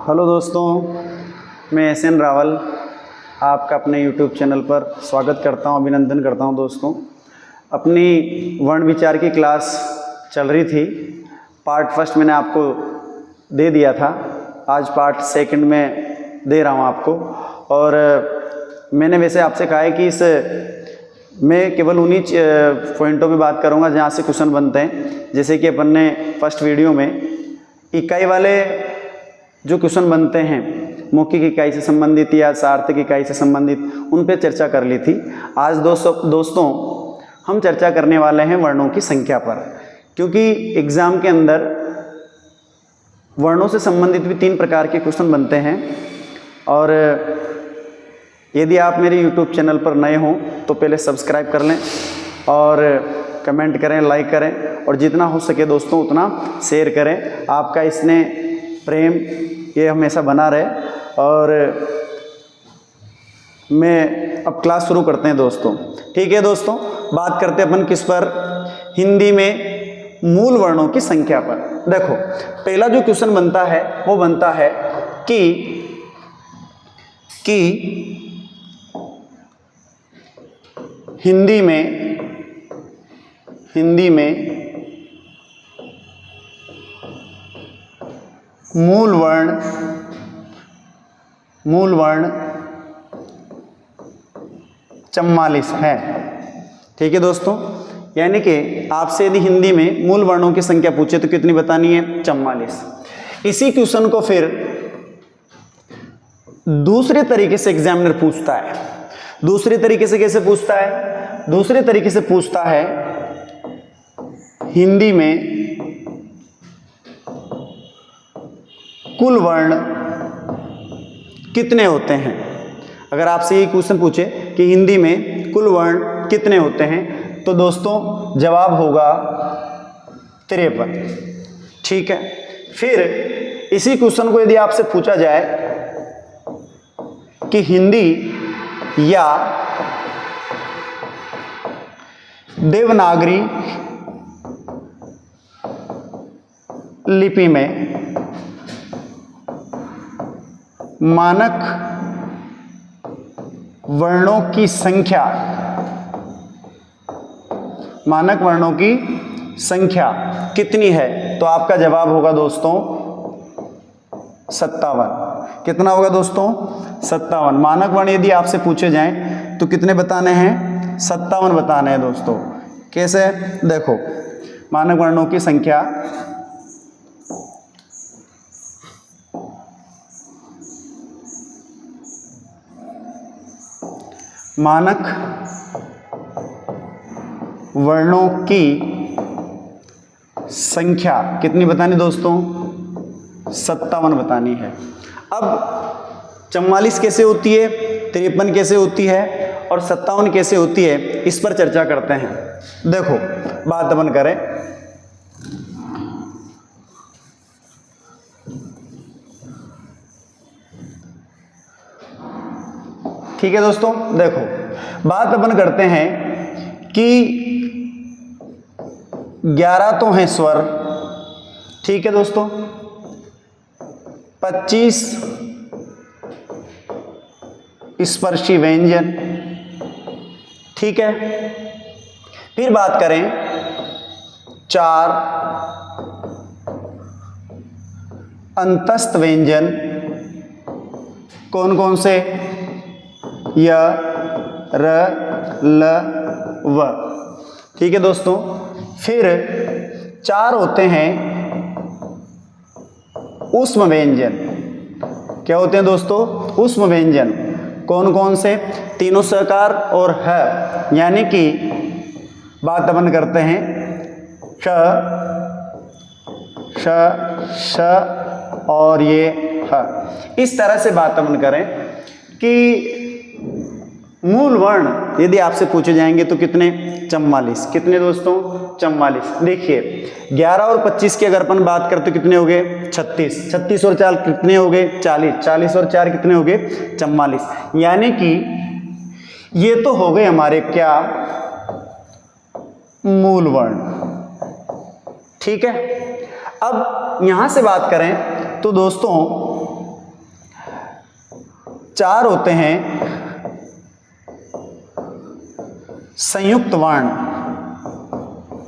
Hello दोस्तों, मैं SN. Rawal आपका अपने यूट्यूब चैनल पर स्वागत करता हूं, अभिनंदन करता हूं। दोस्तों, अपनी वर्ण विचार की क्लास चल रही थी। पार्ट फर्स्ट मैंने आपको दे दिया था, आज पार्ट सेकंड में दे रहा हूं आपको। और मैंने वैसे आपसे कहा है कि मैं केवल उन्हीं पॉइंटों पे बात करूंगा जहां से क्वेश्चन बनते हैं। जैसे कि अपन ने फर्स्ट वीडियो में इकाई वाले जो क्वेश्चन बनते हैं, मौखिक इकाई से संबंधित या सार्थक इकाई से संबंधित, उन पे चर्चा कर ली थी। आज दोस्तों हम चर्चा करने वाले हैं वर्णों की संख्या पर, क्योंकि एग्जाम के अंदर वर्णों से संबंधित भी 3 प्रकार के क्वेश्चन बनते हैं। और यदि आप मेरे यूट्यूब चैनल पर नए हों तो पहले सब्सक्राइब कर लें और कमेंट करें, लाइक करें, और जितना हो सके दोस्तों उतना शेयर करें। आपका इसने प्रेम ये हमेशा बना रहे। और मैं अब क्लास शुरू करते हैं दोस्तों। ठीक है दोस्तों, बात करते हैं अपन किस पर, हिंदी में मूल वर्णों की संख्या पर। देखो, पहला जो क्वेश्चन बनता है वो बनता है कि हिंदी में मूल वर्ण 44 है। ठीक है दोस्तों, यानी कि आपसे यदि हिंदी में मूल वर्णों की संख्या पूछे तो कितनी बतानी है? 44। इसी क्वेश्चन को फिर दूसरे तरीके से एग्जामिनर पूछता है। दूसरे तरीके से कैसे पूछता है? दूसरे तरीके से पूछता है, हिंदी में कुल वर्ण कितने होते हैं? अगर आपसे ये क्वेश्चन पूछे कि हिंदी में कुल वर्ण कितने होते हैं, तो दोस्तों जवाब होगा 53। ठीक है। फिर इसी क्वेश्चन को यदि आपसे पूछा जाए कि हिंदी या देवनागरी लिपि में मानक वर्णों की संख्या कितनी है, तो आपका जवाब होगा दोस्तों 57। कितना होगा दोस्तों? 57। मानक वर्ण यदि आपसे पूछे जाएं तो कितने बताने हैं? 57 बताने हैं दोस्तों। कैसे? देखो, मानक वर्णों की संख्या मानक वर्णों की संख्या कितनी बतानी दोस्तों? 57 बतानी है। अब 44 कैसे होती है, 53 कैसे होती है और 57 कैसे होती है, इस पर चर्चा करते हैं। देखो, बात अपन करें। ठीक है दोस्तों, देखो बात अपन करते हैं कि 11 तो हैं स्वर। ठीक है दोस्तों, 25 स्पर्शी व्यंजन। ठीक है। फिर बात करें 4 अंतस्थ व्यंजन। कौन कौन से? य, र, ल, व। ठीक है दोस्तों। फिर 4 होते हैं ऊष्म व्यंजन। क्या होते हैं दोस्तों? ऊष्म व्यंजन। कौन कौन से? तीनों सकार और ह, यानी कि बात अपन करते हैं श, श और ये ह। इस तरह से बात अपन करें कि मूल वर्ण यदि आपसे पूछे जाएंगे तो कितने? 44। कितने दोस्तों? 44। देखिए, 11 और 25 की अगर अपन बात करते तो कितने हो गए? 36। 36 और 4 कितने हो गए? 40। 40 और 4 कितने हो गए? 44। यानी कि ये तो हो गए हमारे क्या? मूल वर्ण। ठीक है। अब यहां से बात करें तो दोस्तों 4 होते हैं संयुक्त वर्ण।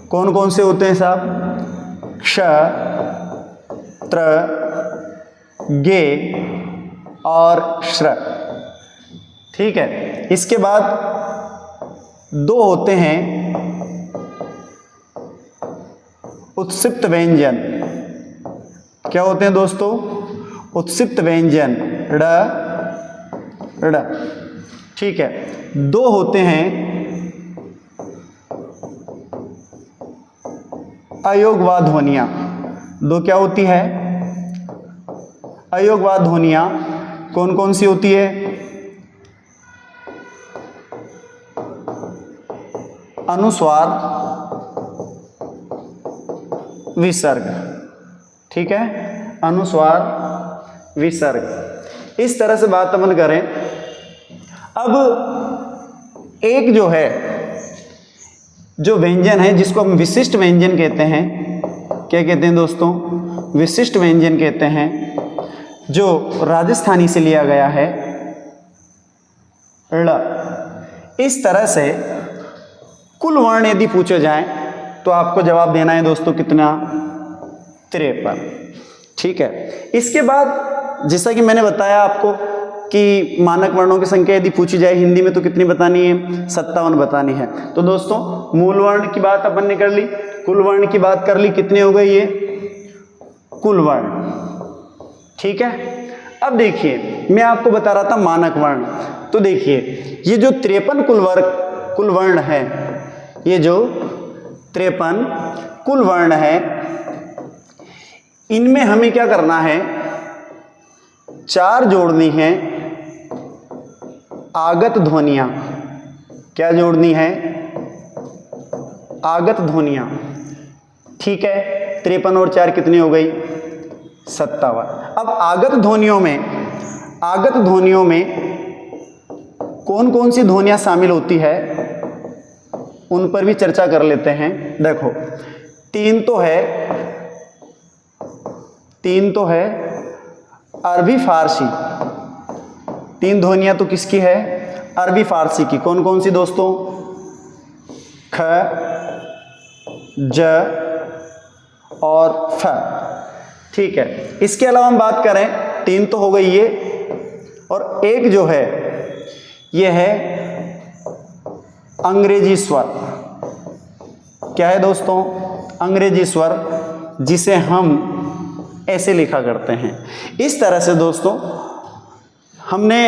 कौन कौन से होते हैं साहब? क्ष, त्र, गे और श्र। ठीक है। इसके बाद 2 होते हैं उत्सिप्त व्यंजन। क्या होते हैं दोस्तों? उत्सिप्त व्यंजन, ड़, ड़। ठीक है। 2 होते हैं अयोगवा ध्वनियां। 2 क्या होती है? अयोगवा ध्वनियां। कौन कौन सी होती है? अनुस्वार, विसर्ग। ठीक है, अनुस्वार, विसर्ग। इस तरह से बात अपन करें। अब एक जो है, जो व्यंजन है जिसको हम विशिष्ट व्यंजन कहते हैं, क्या कहते हैं दोस्तों? विशिष्ट व्यंजन कहते हैं, जो राजस्थानी से लिया गया है, ळ। इस तरह से कुल वर्ण यदि पूछे जाए तो आपको जवाब देना है दोस्तों कितना? 53। ठीक है। इसके बाद जैसा कि मैंने बताया आपको कि मानक वर्णों की संख्या यदि पूछी जाए हिंदी में तो कितनी बतानी है? 57 बतानी है। तो दोस्तों मूल वर्ण की बात अपन ने कर ली, कुल वर्ण की बात कर ली। कितने हो गए ये? कुल वर्ण। ठीक है। अब देखिए, मैं आपको बता रहा था मानक वर्ण। तो देखिए, ये जो 53 कुल वर्ण है, ये जो 53 कुल वर्ण है, इनमें हमें क्या करना है? 4 जोड़नी है आगत ध्वनियां। क्या जोड़नी है? आगत ध्वनियां। ठीक है। 53 और 4 कितनी हो गई? 57। अब आगत ध्वनियों में कौन कौन सी ध्वनियां शामिल होती है, उन पर भी चर्चा कर लेते हैं। देखो, 3 तो है अरबी फारसी। 3 ध्वनियां तो किसकी है? अरबी फारसी की। कौन कौन सी दोस्तों? ख, ज और फ। ठीक है। इसके अलावा हम बात करें, 3 तो हो गई ये, और एक जो है ये है अंग्रेजी स्वर। क्या है दोस्तों? अंग्रेजी स्वर, जिसे हम ऐसे लिखा करते हैं। इस तरह से दोस्तों हमने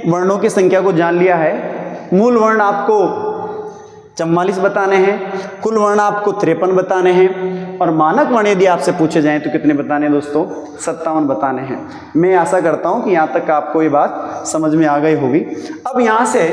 वर्णों की संख्या को जान लिया है। मूल वर्ण आपको 44 बताने हैं, कुल वर्ण आपको 53 बताने हैं, और मानक वर्ण यदि आपसे पूछे जाएं तो कितने बताने हैं दोस्तों? 57 बताने हैं। मैं आशा करता हूं कि यहां तक आपको ये बात समझ में आ गई होगी। अब यहां से